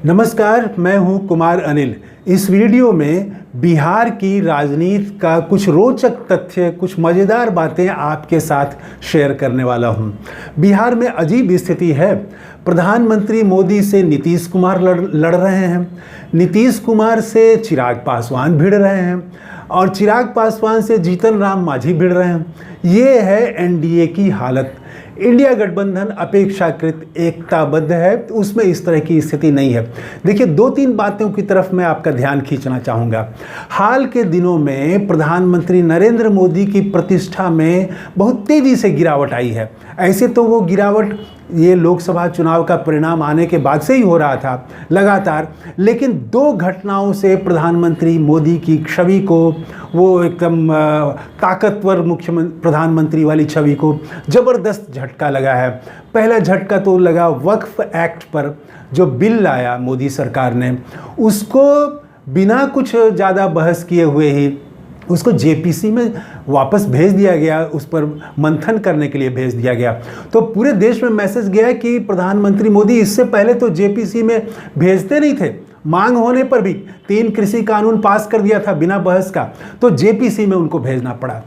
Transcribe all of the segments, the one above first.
नमस्कार, मैं हूं कुमार अनिल। इस वीडियो में बिहार की राजनीति का कुछ रोचक तथ्य, कुछ मज़ेदार बातें आपके साथ शेयर करने वाला हूं। बिहार में अजीब स्थिति है। प्रधानमंत्री मोदी से नीतीश कुमार लड़ रहे हैं, नीतीश कुमार से चिराग पासवान भिड़ रहे हैं और चिराग पासवान से जीतन राम मांझी भिड़ रहे हैं। ये है एनडीए की हालत। इंडिया गठबंधन अपेक्षाकृत एकताबद्ध है, उसमें इस तरह की स्थिति नहीं है। देखिए, दो तीन बातों की तरफ मैं आपका ध्यान खींचना चाहूँगा। हाल के दिनों में प्रधानमंत्री नरेंद्र मोदी की प्रतिष्ठा में बहुत तेज़ी से गिरावट आई है। ऐसे तो वो गिरावट ये लोकसभा चुनाव का परिणाम आने के बाद से ही हो रहा था लगातार, लेकिन दो घटनाओं से प्रधानमंत्री मोदी की छवि को, वो एकदम ताकतवर प्रधानमंत्री वाली छवि को ज़बरदस्त झटका लगा है। पहला झटका तो लगा वक्फ एक्ट पर जो बिल लाया मोदी सरकार ने, उसको बिना कुछ ज़्यादा बहस किए हुए ही उसको जेपीसी में वापस भेज दिया गया, उस पर मंथन करने के लिए भेज दिया गया। तो पूरे देश में मैसेज गया कि प्रधानमंत्री मोदी इससे पहले तो जेपीसी में भेजते नहीं थे, मांग होने पर भी 3 कृषि कानून पास कर दिया था बिना बहस का, तो जेपीसी में उनको भेजना पड़ा।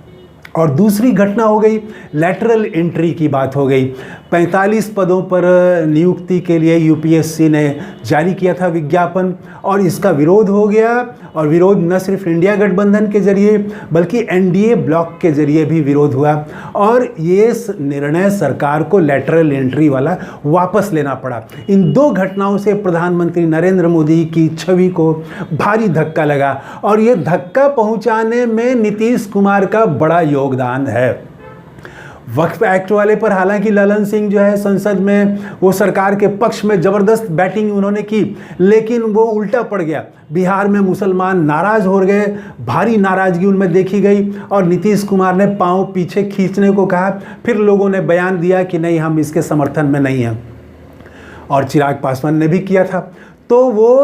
और दूसरी घटना हो गई लैटरल एंट्री की बात हो गई। 45 पदों पर नियुक्ति के लिए यूपीएससी ने जारी किया था विज्ञापन और इसका विरोध हो गया। और विरोध न सिर्फ इंडिया गठबंधन के जरिए बल्कि एनडीए ब्लॉक के जरिए भी विरोध हुआ और ये निर्णय सरकार को लैटरल एंट्री वाला वापस लेना पड़ा। इन दो घटनाओं से प्रधानमंत्री नरेंद्र मोदी की छवि को भारी धक्का लगा और ये धक्का पहुंचाने में नीतीश कुमार का बड़ा योगदान है। वक्फ एक्ट वाले पर हालांकि ललन सिंह जो है संसद में वो सरकार के पक्ष में ज़बरदस्त बैटिंग उन्होंने की, लेकिन वो उल्टा पड़ गया। बिहार में मुसलमान नाराज़ हो गए, भारी नाराज़गी उनमें देखी गई और नीतीश कुमार ने पांव पीछे खींचने को कहा। फिर लोगों ने बयान दिया कि नहीं, हम इसके समर्थन में नहीं हैं, और चिराग पासवान ने भी किया था। तो वो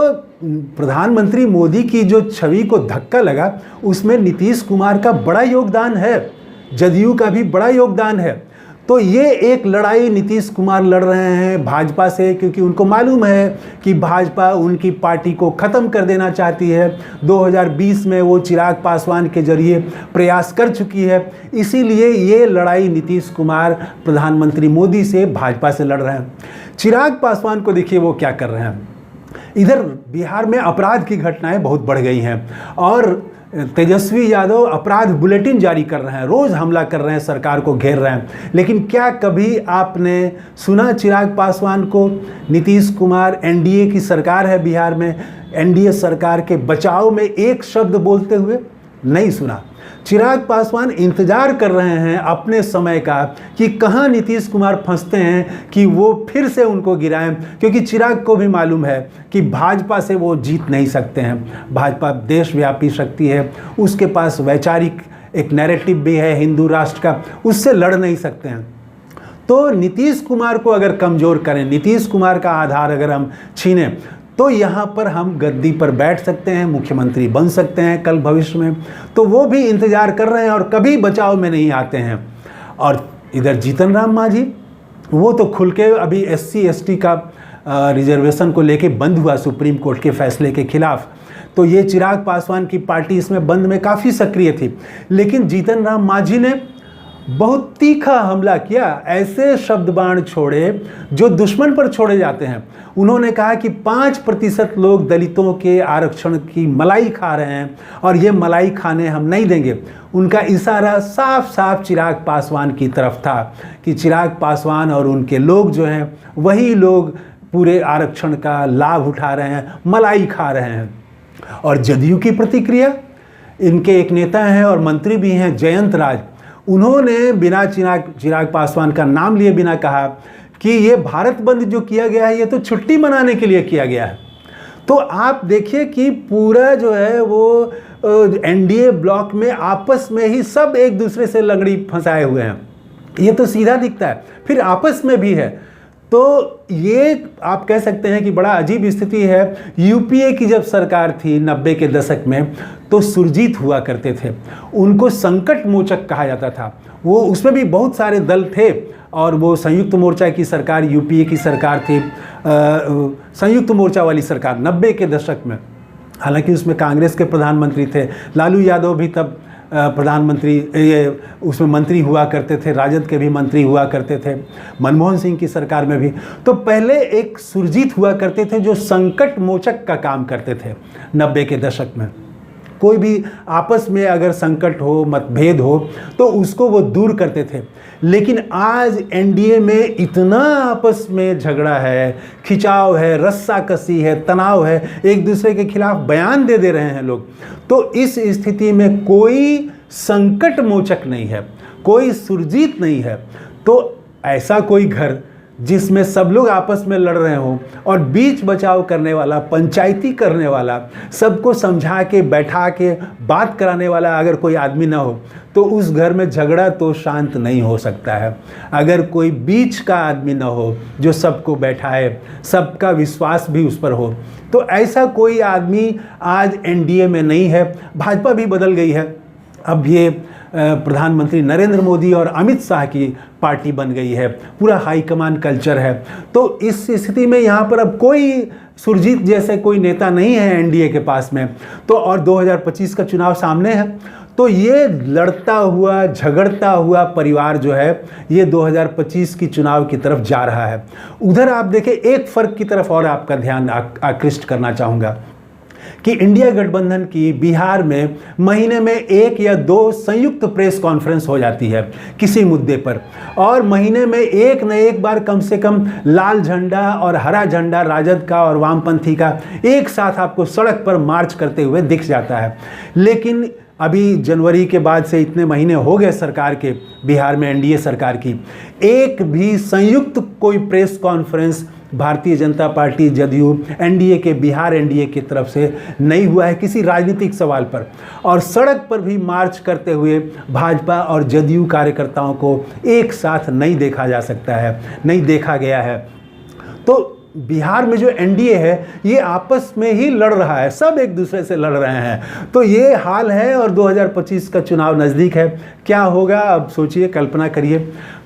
प्रधानमंत्री मोदी की जो छवि को धक्का लगा, उसमें नीतीश कुमार का बड़ा योगदान है, जदयू का भी बड़ा योगदान है। तो ये एक लड़ाई नीतीश कुमार लड़ रहे हैं भाजपा से, क्योंकि उनको मालूम है कि भाजपा उनकी पार्टी को ख़त्म कर देना चाहती है। 2020 में वो चिराग पासवान के जरिए प्रयास कर चुकी है, इसीलिए ये लड़ाई नीतीश कुमार प्रधानमंत्री मोदी से भाजपा से लड़ रहे हैं। चिराग पासवान को देखिए वो क्या कर रहे हैं। इधर बिहार में अपराध की घटनाएं बहुत बढ़ गई हैं और तेजस्वी यादव अपराध बुलेटिन जारी कर रहे हैं, रोज़ हमला कर रहे हैं, सरकार को घेर रहे हैं। लेकिन क्या कभी आपने सुना चिराग पासवान को? नीतीश कुमार, एनडीए की सरकार है बिहार में, एनडीए सरकार के बचाव में एक शब्द बोलते हुए नहीं सुना। चिराग पासवान इंतजार कर रहे हैं अपने समय का कि कहां नीतीश कुमार फंसते हैं कि वो फिर से उनको गिराएं, क्योंकि चिराग को भी मालूम है कि भाजपा से वो जीत नहीं सकते हैं। भाजपा देशव्यापी शक्ति है, उसके पास वैचारिक एक नैरेटिव भी है हिंदू राष्ट्र का, उससे लड़ नहीं सकते हैं। तो नीतीश कुमार को अगर कमज़ोर करें, नीतीश कुमार का आधार अगर हम छीनें, तो यहाँ पर हम गद्दी पर बैठ सकते हैं, मुख्यमंत्री बन सकते हैं कल भविष्य में। तो वो भी इंतजार कर रहे हैं और कभी बचाव में नहीं आते हैं। और इधर जीतन राम मांझी, वो तो खुल के अभी SC ST का रिजर्वेशन को लेके बंद हुआ सुप्रीम कोर्ट के फैसले के खिलाफ। तो ये चिराग पासवान की पार्टी इसमें बंद में काफ़ी सक्रिय थी, लेकिन जीतन राम मांझी ने बहुत तीखा हमला किया, ऐसे शब्द बाण छोड़े जो दुश्मन पर छोड़े जाते हैं। उन्होंने कहा कि 5% लोग दलितों के आरक्षण की मलाई खा रहे हैं और ये मलाई खाने हम नहीं देंगे। उनका इशारा साफ साफ चिराग पासवान की तरफ था कि चिराग पासवान और उनके लोग जो हैं वही लोग पूरे आरक्षण का लाभ उठा रहे हैं, मलाई खा रहे हैं। और जदयू की प्रतिक्रिया, इनके एक नेता हैं और मंत्री भी हैं जयंत राज, उन्होंने बिना चिराग पासवान का नाम लिए बिना कहा कि ये भारत बंद जो किया गया है ये तो छुट्टी मनाने के लिए किया गया है। तो आप देखिए कि पूरा जो है वो एनडीए ब्लॉक में आपस में ही सब एक दूसरे से लगड़ी फंसाए हुए हैं, ये तो सीधा दिखता है, फिर आपस में भी है। तो ये आप कह सकते हैं कि बड़ा अजीब स्थिति है। यूपीए की जब सरकार थी 90 के दशक में, तो सुरजीत हुआ करते थे, उनको संकट मोचक कहा जाता था। वो उसमें भी बहुत सारे दल थे और वो संयुक्त मोर्चा की सरकार, यूपीए की सरकार थी, संयुक्त मोर्चा वाली सरकार 90 के दशक में, हालांकि उसमें कांग्रेस के प्रधानमंत्री थे, लालू यादव भी तब प्रधानमंत्री ये उसमें मंत्री हुआ करते थे, राजद के भी मंत्री हुआ करते थे, मनमोहन सिंह की सरकार में भी। तो पहले एक सुरजीत हुआ करते थे जो संकट मोचक का काम करते थे 90 के दशक में। कोई भी आपस में अगर संकट हो, मतभेद हो, तो उसको वो दूर करते थे। लेकिन आज एनडीए में इतना आपस में झगड़ा है, खिंचाव है, रस्साकसी है, तनाव है, एक दूसरे के खिलाफ बयान दे रहे हैं लोग। तो इस स्थिति में कोई संकट मोचक नहीं है, कोई सुरजीत नहीं है। तो ऐसा कोई घर जिसमें सब लोग आपस में लड़ रहे हों और बीच बचाव करने वाला, पंचायती करने वाला, सबको समझा के बैठा के बात कराने वाला अगर कोई आदमी ना हो, तो उस घर में झगड़ा तो शांत नहीं हो सकता है। अगर कोई बीच का आदमी ना हो जो सबको बैठाए, सबका विश्वास भी उस पर हो, तो ऐसा कोई आदमी आज एनडीए में नहीं है। भाजपा भी बदल गई है, अब ये प्रधानमंत्री नरेंद्र मोदी और अमित शाह की पार्टी बन गई है, पूरा हाईकमान कल्चर है। तो इस स्थिति में यहाँ पर अब कोई सुरजीत जैसे कोई नेता नहीं है एनडीए के पास में। तो और 2025 का चुनाव सामने है, तो ये लड़ता हुआ, झगड़ता हुआ परिवार जो है, ये 2025 की चुनाव की तरफ जा रहा है। उधर आप देखें, एक फ़र्क की तरफ और आपका ध्यान आकृष्ट करना चाहूँगा कि इंडिया गठबंधन की बिहार में महीने में 1 या 2 संयुक्त प्रेस कॉन्फ्रेंस हो जाती है किसी मुद्दे पर, और महीने में एक न एक बार कम से कम लाल झंडा और हरा झंडा राजद का और वामपंथी का एक साथ आपको सड़क पर मार्च करते हुए दिख जाता है। लेकिन अभी जनवरी के बाद से इतने महीने हो गए सरकार के, बिहार में एनडीए सरकार की, एक भी संयुक्त कोई press conference Bharatiya Janata party, JDU, NDA के, बिहार एनडीए की तरफ से नहीं हुआ है किसी राजनीतिक सवाल पर। और सड़क पर भी मार्च करते हुए भाजपा और जदयू कार्यकर्ताओं को एक साथ नहीं देखा जा सकता है, नहीं देखा गया है। तो बिहार में जो एनडीए है ये आपस में ही लड़ रहा है, सब एक दूसरे से लड़ रहे हैं। तो ये हाल है और 2025 का चुनाव नज़दीक है। क्या होगा अब सोचिए, कल्पना करिए।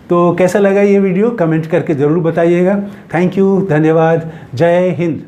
तो कैसा लगा ये वीडियो, कमेंट करके ज़रूर बताइएगा। थैंक यू, धन्यवाद, जय हिंद।